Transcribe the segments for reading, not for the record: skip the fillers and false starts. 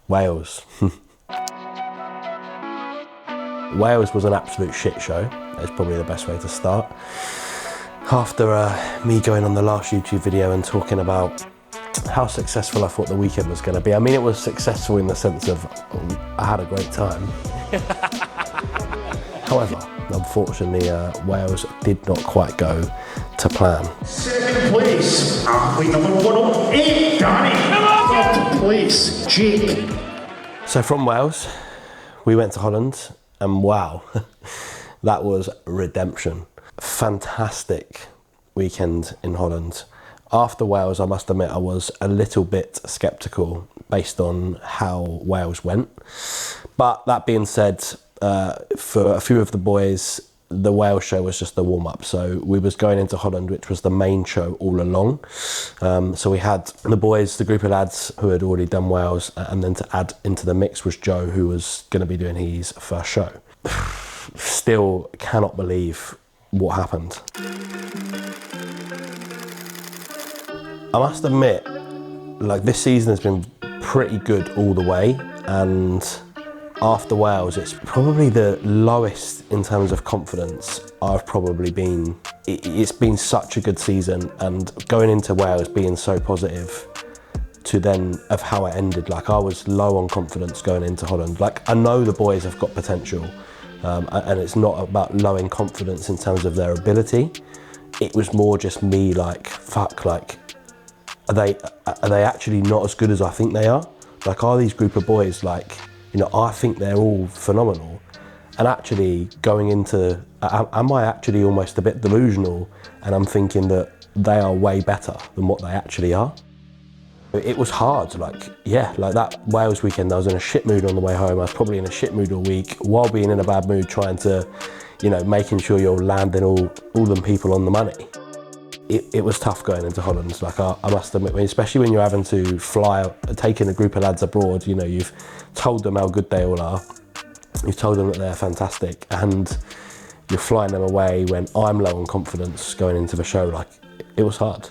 Wales. Wales was an absolute shit show. It's probably the best way to start. After me going on the last YouTube video and talking about how successful I thought the weekend was going to be. I mean, it was successful in the sense of I had a great time. However, unfortunately, Wales did not quite go to plan. Second place, athlete number 108, Danny. Third place, Jake. So from Wales, we went to Holland, and wow, that was redemption. Fantastic weekend in Holland. After Wales, I must admit, I was a little bit sceptical based on how Wales went. But that being said, for a few of the boys, the Wales show was just the warm-up. So we was going into Holland, which was the main show all along. So we had the boys, the group of lads who had already done Wales, and then to add into the mix was Joe, who was going to be doing his first show. Still cannot believe what happened. I must admit, like, this season has been pretty good all the way, and after Wales, it's probably the lowest in terms of confidence I've probably been. It's been such a good season, and going into Wales being so positive to then of how it ended, like, I was low on confidence going into Holland. Like, I know the boys have got potential, and it's not about low in confidence in terms of their ability. It was more just me like, fuck, like, are they actually not as good as I think they are? Like, are these group of boys, like, you know, I think they're all phenomenal. And actually going into, am I actually almost a bit delusional? And I'm thinking that they are way better than what they actually are. It was hard, like, yeah, like that Wales weekend, I was in a shit mood on the way home. I was probably in a shit mood all week while being in a bad mood, trying to, you know, making sure you're landing all them people on the money. It was tough going into Holland, like, I must admit, especially when you're having to fly, taking a group of lads abroad, you know, you've told them how good they all are, you've told them that they're fantastic, and you're flying them away when I'm low on confidence going into the show. Like, it was hard.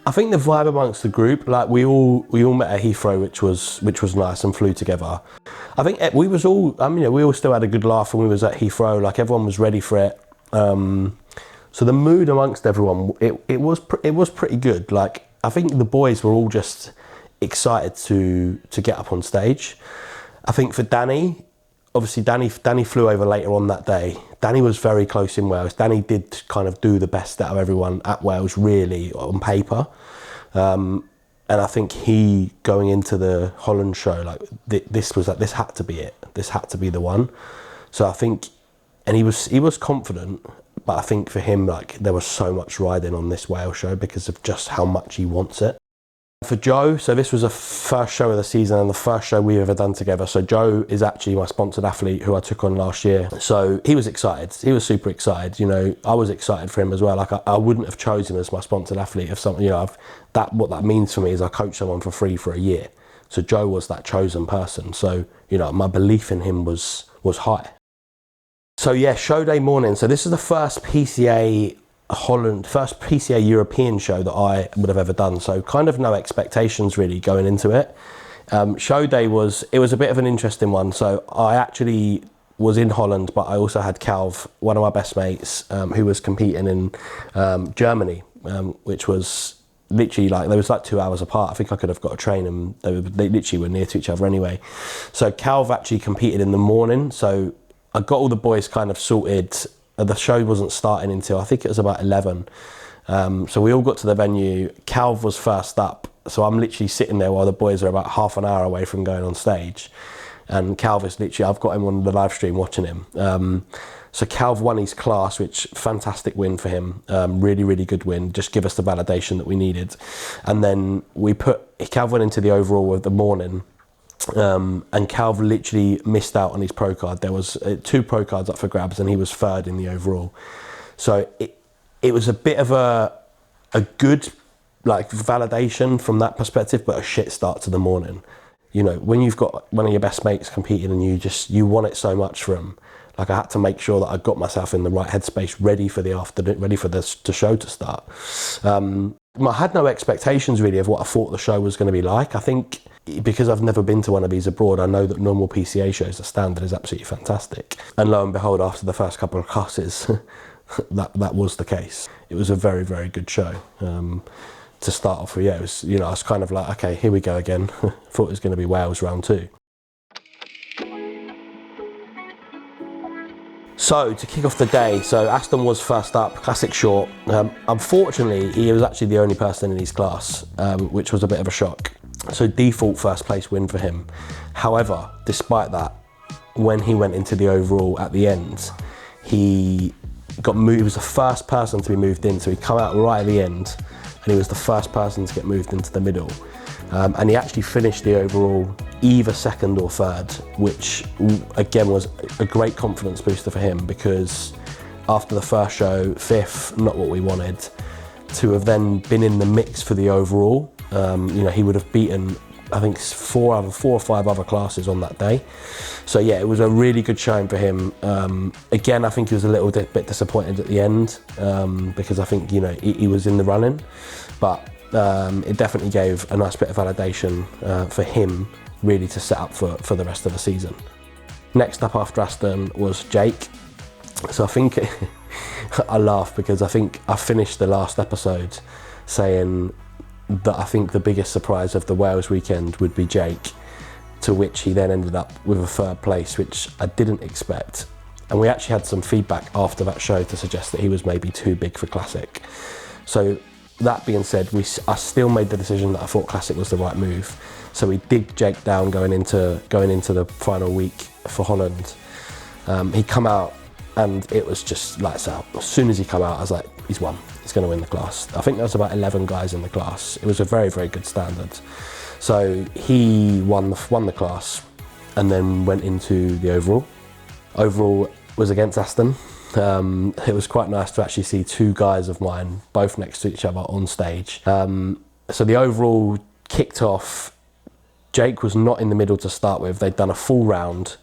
I think the vibe amongst the group, like, we all met at Heathrow, which was nice, and flew together. I think we was all, I mean, we all still had a good laugh when we was at Heathrow, like, everyone was ready for it. So the mood amongst everyone, it was pretty good. Like, I think the boys were all just excited to get up on stage. I think for Danny, obviously Danny flew over later on that day. Danny was very close in Wales. Danny did kind of do the best out of everyone at Wales, really, on paper. And I think he, going into the Holland show, like, this had to be it. This had to be the one. So I think, and he was confident. But I think for him, like, there was so much riding on this Wales show because of just how much he wants it. For Joe, so this was the first show of the season and the first show we've ever done together. So Joe is actually my sponsored athlete who I took on last year. So he was excited. He was super excited. You know, I was excited for him as well. Like, I wouldn't have chosen him as my sponsored athlete if something, you know, what that means for me is I coach someone for free for a year. So Joe was that chosen person. So, you know, my belief in him was high. So yeah, show day morning. So this is the first PCA Holland, first PCA European show that I would have ever done. So kind of no expectations really going into it. Show day was a bit of an interesting one. So I actually was in Holland, but I also had Calv, one of my best mates, who was competing in Germany, which was literally, like, they was like 2 hours apart. I think I could have got a train, and they literally were near to each other anyway. So Calv actually competed in the morning. So I got all the boys kind of sorted. The show wasn't starting until, I think it was about 11. So we all got to the venue. Calv was first up. So I'm literally sitting there while the boys are about half an hour away from going on stage. And Calv is literally, I've got him on the live stream watching him. So Calv won his class, which, fantastic win for him. Really, really good win. Just give us the validation that we needed. And then Calv went into the overall of the morning. And Calv literally missed out on his pro card. There was 2 pro cards up for grabs, and he was third in the overall. So it was a bit of a good, like, validation from that perspective, but a shit start to the morning. You know, when you've got one of your best mates competing and you want it so much for him, like, I had to make sure that I got myself in the right headspace, ready for the afternoon, ready for the show to start. I had no expectations really of what I thought the show was going to be like. I think because I've never been to one of these abroad, I know that normal PCA shows, the standard is absolutely fantastic. And lo and behold, after the first couple of classes, that was the case. It was a very, very good show. To start off with, yeah, it was, I was kind of like, okay, here we go again. Thought it was going to be Wales round 2. So to kick off the day, so Aston was first up, classic short. Unfortunately, he was actually the only person in his class, which was a bit of a shock. So default first place win for him. However, despite that, when he went into the overall at the end, he got moved. He was the first person to be moved in, so he come out right at the end, and he was the first person to get moved into the middle. And he actually finished the overall either second or third, which again was a great confidence booster for him, because after the first show, 5th, not what we wanted. To have then been in the mix for the overall, he would have beaten, I think, 4 or 5 other classes on that day. So yeah, it was a really good showing for him. Again, I think he was a little bit disappointed at the end, because I think, he was in the running, but it definitely gave a nice bit of validation for him, really, to set up for the rest of the season. Next up after Aston was Jake. So I think, I laugh because I think I finished the last episode saying that I think the biggest surprise of the Wales weekend would be Jake, to which he then ended up with a 3rd place, which I didn't expect. And we actually had some feedback after that show to suggest that he was maybe too big for Classic. So that being said, I still made the decision that I thought Classic was the right move. So we digged Jake down going into the final week for Holland. He come out and it was just lights out. As soon as he come out, I was like, he's won. He's going to win the class. I think there was about 11 guys in the class. It was a very, very good standard. So he won the class and then went into the overall. Overall was against Aston. It was quite nice to actually see 2 guys of mine both next to each other on stage. So the overall kicked off. Jake was not in the middle to start with. They'd done a full round,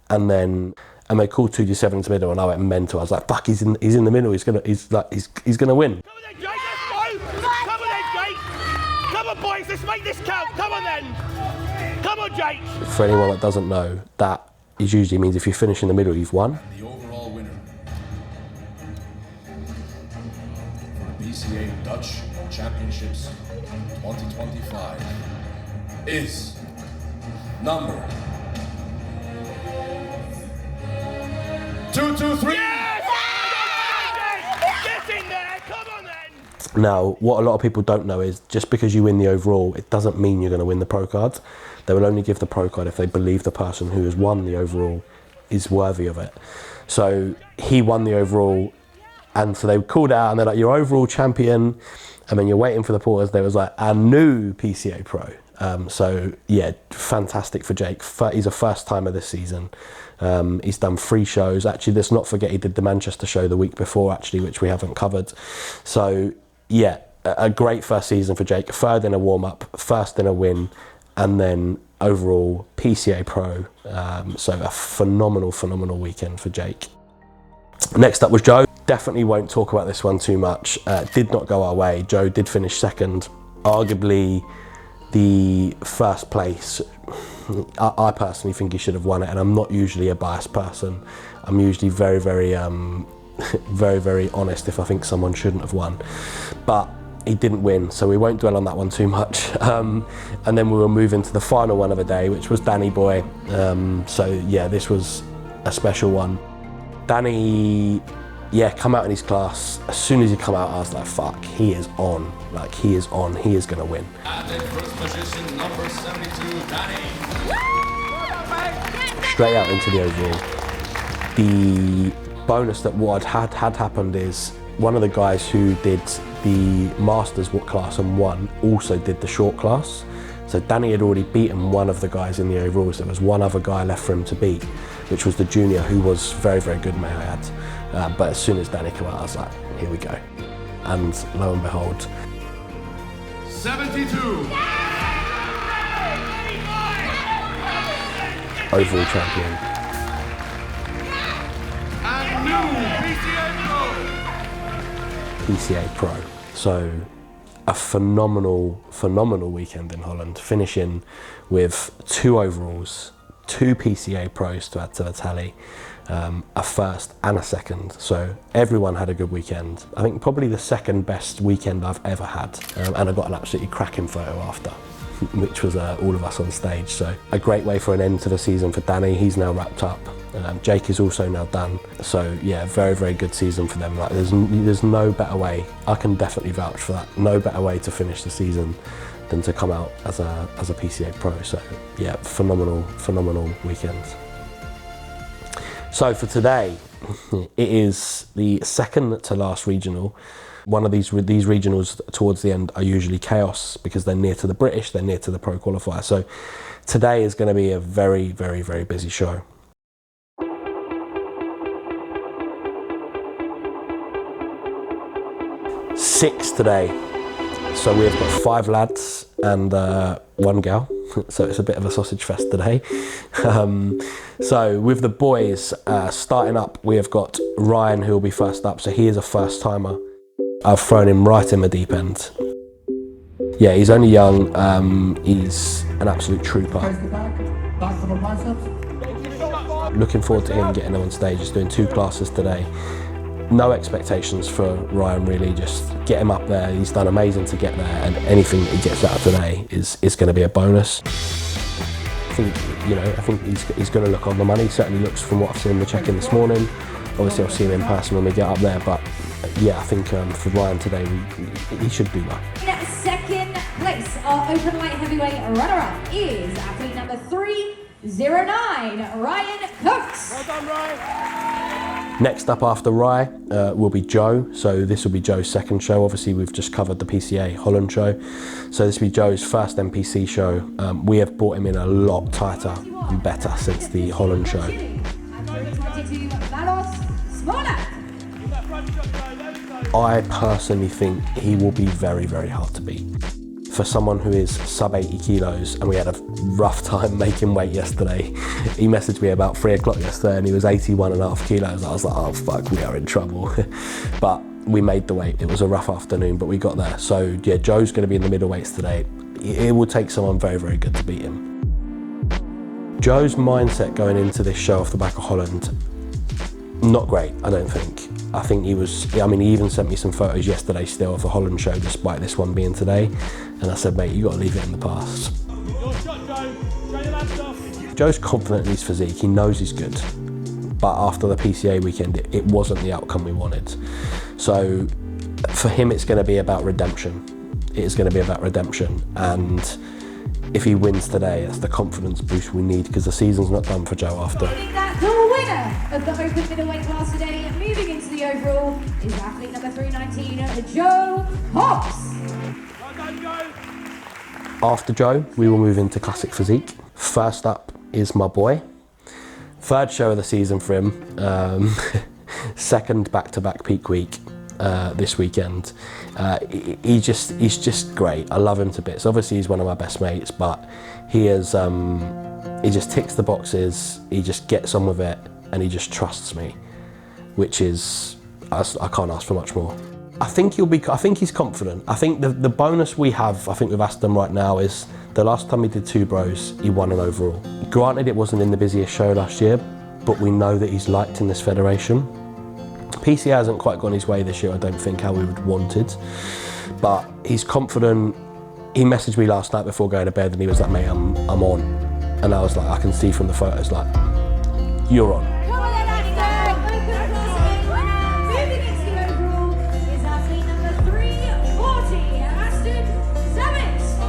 and they called 227 into the middle, and I went mental. I was like, "Fuck, he's in the middle. He's gonna win." Come on then, Jake. Let's go. Come on then, Jake. Come on, boys. Let's make this count. Come on then. Come on, Jake. For anyone that doesn't know, that usually means if you finish in the middle, you've won. The overall winner for the BCA Dutch Championships 2025 is number 223. Yes! Get in there. Come on then. Now, what a lot of people don't know is just because you win the overall, it doesn't mean you're going to win the pro card. They will only give the pro card if they believe the person who has won the overall is worthy of it. So he won the overall, and so they called out and they're like, "You're overall champion," and then you're waiting for the pause. There was like a new PCA pro. So yeah, fantastic for Jake. He's a first timer this season. He's done 3 shows. Actually, let's not forget he did the Manchester show the week before, actually, which we haven't covered. So yeah, a great first season for Jake. 3rd in a warm-up, 1st in a win, and then overall PCA pro. So a phenomenal weekend for Jake. Next up was Joe. Definitely won't talk about this one too much. Did not go our way. Joe did finish 2nd. Arguably the 1st place, I personally think he should have won it, and I'm not usually a biased person. I'm usually very, very honest if I think someone shouldn't have won. But he didn't win, so we won't dwell on that one too much. And then we will move into the final one of the day, which was Danny Boy. So yeah, this was a special one. Danny, yeah, come out in his class. As soon as he come out, I was like, fuck, he is on. Like, he is on, he is gonna win. And in first position, number 72, Danny. Straight out into the overall. The bonus that what had happened is one of the guys who did the Masters class and won also did the short class. So Danny had already beaten one of the guys in the overalls. There was one other guy left for him to beat, which was the junior, who was very, very good, may I add. But as soon as Danny came out, I was like, here we go. And lo and behold, 72. overall champion. And new PCA Pro. PCA Pro. So a phenomenal weekend in Holland, finishing with 2 overalls, 2 PCA pros to add to the tally, a first and a second. So everyone had a good weekend. I think probably the second best weekend I've ever had. And I got an absolutely cracking photo after, which was all of us on stage. So a great way for an end to the season for Danny. He's now wrapped up. Jake is also now done. So yeah, very good season for them. Like there's no better way. I can definitely vouch for that. No better way to finish the season than to come out as a PCA pro. So yeah, phenomenal weekend. So for today, it is the second to last regional. One of these regionals towards the end are usually chaos because they're near to the British, they're near to the pro qualifier. So today is going to be a very busy show. 6 today. So we've got 5 lads and 1 gal. So it's a bit of a sausage fest today. So with the boys starting up, we have got Ryan, who will be first up. So he is a first timer. I've thrown him right in the deep end. Yeah, he's only young. He's an absolute trooper. Looking forward to him getting on stage. He's doing 2 classes today. No expectations for Ryan really, just get him up there. He's done amazing to get there, and anything he gets out of today is going to be a bonus. I think he's going to look on the money. He certainly looks from what I've seen in the check-in this morning. Obviously I'll see him in person when we get up there, but yeah, I think for Ryan today, he should do well. In second place, our open light heavyweight runner-up is athlete number 309, Ryan Cooks. Well done, Ryan. Next up after Rye will be Joe. So this will be Joe's second show. Obviously we've just covered the PCA Holland show. So this will be Joe's first NPC show. We have brought him in a lot tighter and better since the Holland show. I personally think he will be very hard to beat. For someone who is sub 80 kilos, and we had a rough time making weight yesterday. He messaged me about 3 o'clock yesterday and he was 81.5 kilos. I was like, oh fuck, we are in trouble. But we made the weight. It was a rough afternoon, but we got there. So yeah, Joe's gonna be in the middleweights today. It will take someone very good to beat him. Joe's mindset going into this show off the back of Holland, not great, I don't think. I think he even sent me some photos yesterday still of the Holland show, despite this one being today. And I said, mate, you got to leave it in the past. Your shot, Joe. Show your lads off. Joe's confident in his physique. He knows he's good. But after the PCA weekend, it wasn't the outcome we wanted. So for him, it's going to be about redemption. It is going to be about redemption. And if he wins today, that's the confidence boost we need, because the season's not done for Joe after. The winner of the open middleweight class today, moving into the overall, is athlete number 319, Joe Hobbs. After Joe, we will move into classic physique. First up is my boy. 3rd show of the season for him. Second back-to-back peak week this weekend. He's just great. I love him to bits. Obviously, he's one of my best mates, but he just ticks the boxes. He just gets on with it, and he just trusts me, which is, I can't ask for much more. I think he's confident. I think the bonus we have, I think with Aston right now, is the last time he did 2 bros, he won an overall. Granted, it wasn't in the busiest show last year, but we know that he's liked in this federation. PC hasn't quite gone his way this year, I don't think, how we would wanted, but he's confident. He messaged me last night before going to bed and he was like, mate, I'm on. And I was like, I can see from the photos, like, you're on.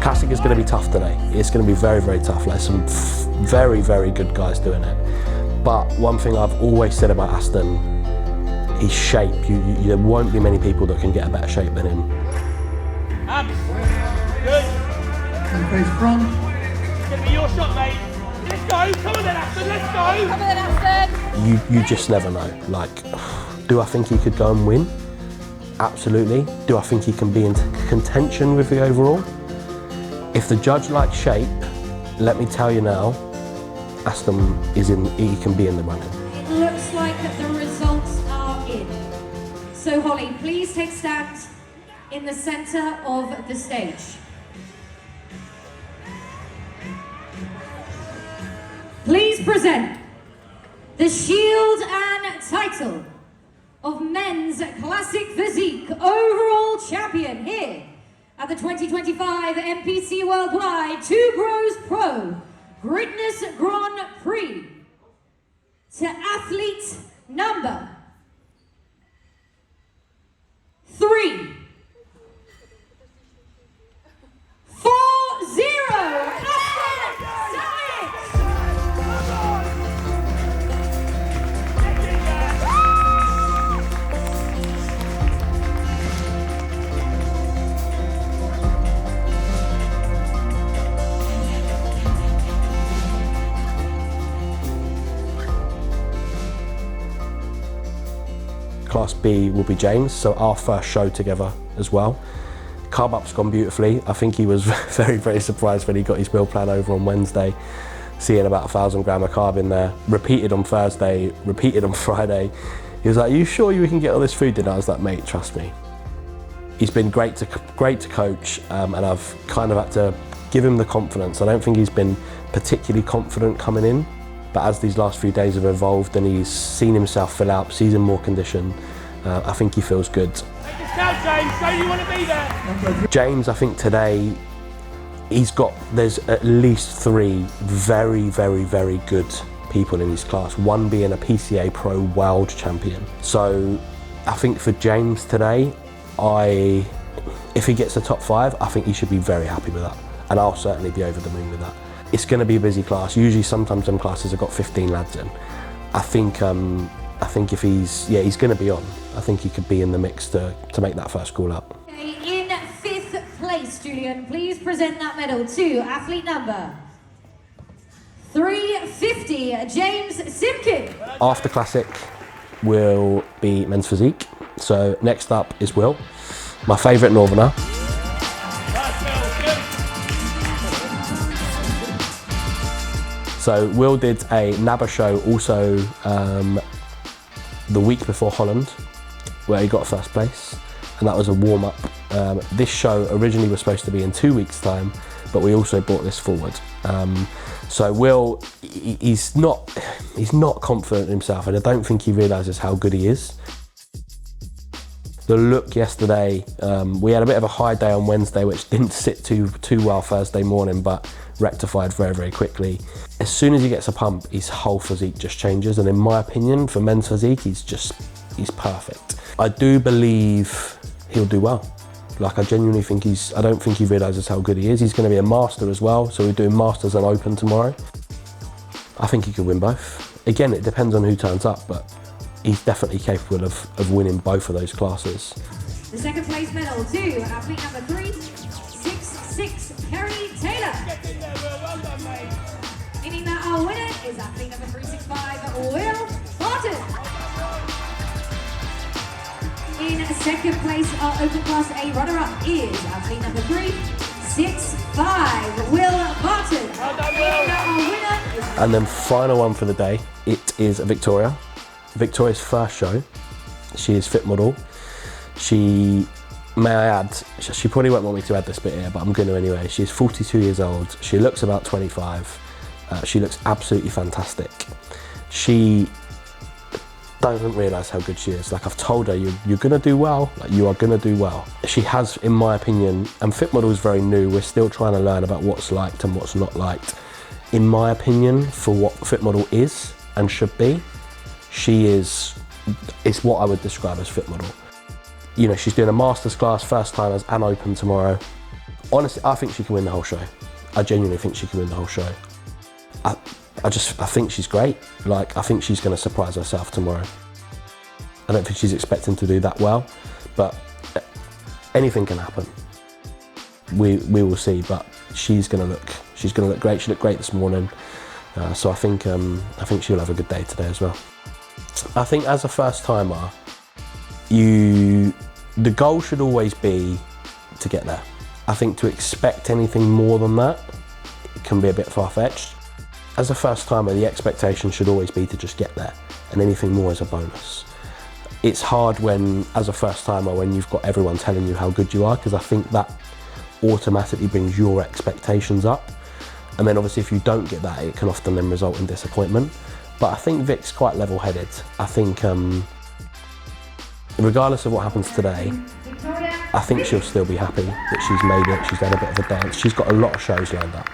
Classic is going to be tough today. It's going to be very tough. Like some very good guys doing it. But one thing I've always said about Aston, his shape. There won't be many people that can get a better shape than him. Good. Face front. It's going to be your shot, mate. Let's go. Come on then, Aston. Let's go. Come on then, Aston. You just never know. Like, do I think he could go and win? Absolutely. Do I think he can be in contention with the overall? If the judge likes shape, let me tell you now, Aston he can be in the running. It looks like the results are in. So Holly, please take stand in the center of the stage. Please present the shield and title of Men's Classic Physique Overall Champion here at the 2025 NPC Worldwide Two Bros Pro Greatness Grand Prix to athlete number 340. Class B will be James, so our first show together as well. Carb up's gone beautifully. I think he was very, very surprised when he got his meal plan over on Wednesday, seeing about 1,000 grams of carb in there. Repeated on Thursday, repeated on Friday. He was like, "Are you sure you can get all this food in?" I was like, "Mate, trust me." He's been great to coach, and I've kind of had to give him the confidence. I don't think he's been particularly confident coming in, but as these last few days have evolved and he's seen himself fill out, sees him more conditioned, I think he feels good. Take this count, James. Say you want to be there. James, I think today, there's at least 3 very, very, very good people in his class, one being a PCA Pro World Champion. So I think for James today, if he gets the top 5, I think he should be very happy with that. And I'll certainly be over the moon with that. It's going to be a busy class. Usually sometimes them classes have got 15 lads in. I think if he's going to be on. I think he could be in the mix to make that first call up. Okay, in 5th place, Julian, please present that medal to athlete number 350, James Simpkin. After Classic will be Men's Physique. So next up is Will, my favourite Northerner. So Will did a NABBA show also the week before Holland, where he got first place, and that was a warm-up. This show originally was supposed to be in 2 weeks' time, but we also brought this forward. So Will, he's not confident in himself, and I don't think he realises how good he is. The look yesterday, we had a bit of a high day on Wednesday, which didn't sit too well Thursday morning, but rectified very, very quickly. As soon as he gets a pump, his whole physique just changes, and in my opinion, for men's physique, he's perfect. I do believe he'll do well. Like, I genuinely think I don't think he realises how good he is. He's going to be a master as well, so we're doing masters and open tomorrow. I think he could win both. Again, it depends on who turns up, but he's definitely capable of winning both of those classes. The second place medal to athlete number 366, Kerry Taylor. Get in there, Will. Well done, mate. Meaning that our winner is athlete number 365, Will Barton. In second place, our Open Class A runner-up is athlete number 365, Will Barton. Well done, Meaning Will. that our winner is And then final one for the day, it is Victoria. Victoria's first show. She is fit model. She, may I add, she probably won't want me to add this bit here, but I'm going to anyway. She's 42 years old. She looks about 25. She looks absolutely fantastic. She doesn't realise how good she is. Like, I've told her, you're going to do well. Like, you are going to do well. She has, in my opinion, and fit model is very new. We're still trying to learn about what's liked and what's not liked. In my opinion, for what fit model is and should be, she is what I would describe as fit model. You know, she's doing a masters class, first time as an open tomorrow. Honestly, I think she can win the whole show. I genuinely think she can win the whole show. I think she's great. Like, I think she's going to surprise herself tomorrow. I don't think she's expecting to do that well, but anything can happen. We will see, but she's going to look great. She looked great this morning, so I think she'll have a good day today as well. I think as a first timer, the goal should always be to get there. I think to expect anything more than that, it can be a bit far-fetched. As a first timer, the expectation should always be to just get there, and anything more is a bonus. it's hard when, as a first timer, when you've got everyone telling you how good you are, because I think that automatically brings your expectations up. And then obviously if you don't get that, it can often then result in disappointment. But I think Vic's quite level-headed. I think regardless of what happens today, I think she'll still be happy that she's made it, she's had a bit of a dance. She's got a lot of shows lined up.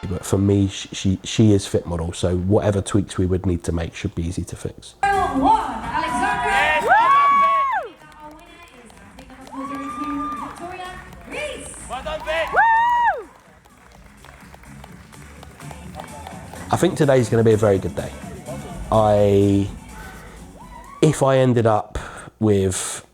But for me, she is fit model, so whatever tweaks we would need to make should be easy to fix. I think today's going to be a very good day. If I ended up with,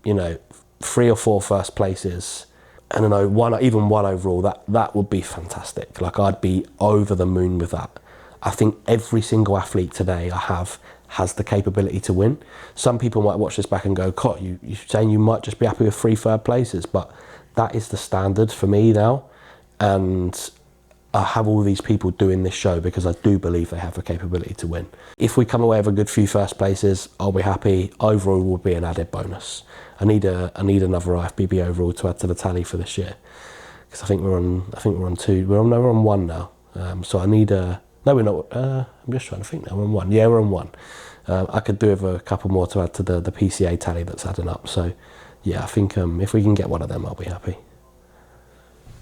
you know, 3 or 4 first places, I don't know, even one overall, that would be fantastic. Like, I'd be over the moon with that. I think every single athlete today I have has the capability to win. Some people might watch this back and go, "Cot, you're saying you might just be happy with 3 third places," but that is the standard for me now. And I have all these people doing this show because I do believe they have the capability to win. If we come away with a good few first places, I'll be happy. Overall will be an added bonus. I need another IFBB overall to add to the tally for this year, because I think we're on 2. We're on 1 now. So I need a. No, we're not. I'm just trying to think now. We're on 1. Yeah, we're on 1. I could do with a couple more to add to the PCA tally that's adding up. So yeah, I think if we can get one of them, I'll be happy.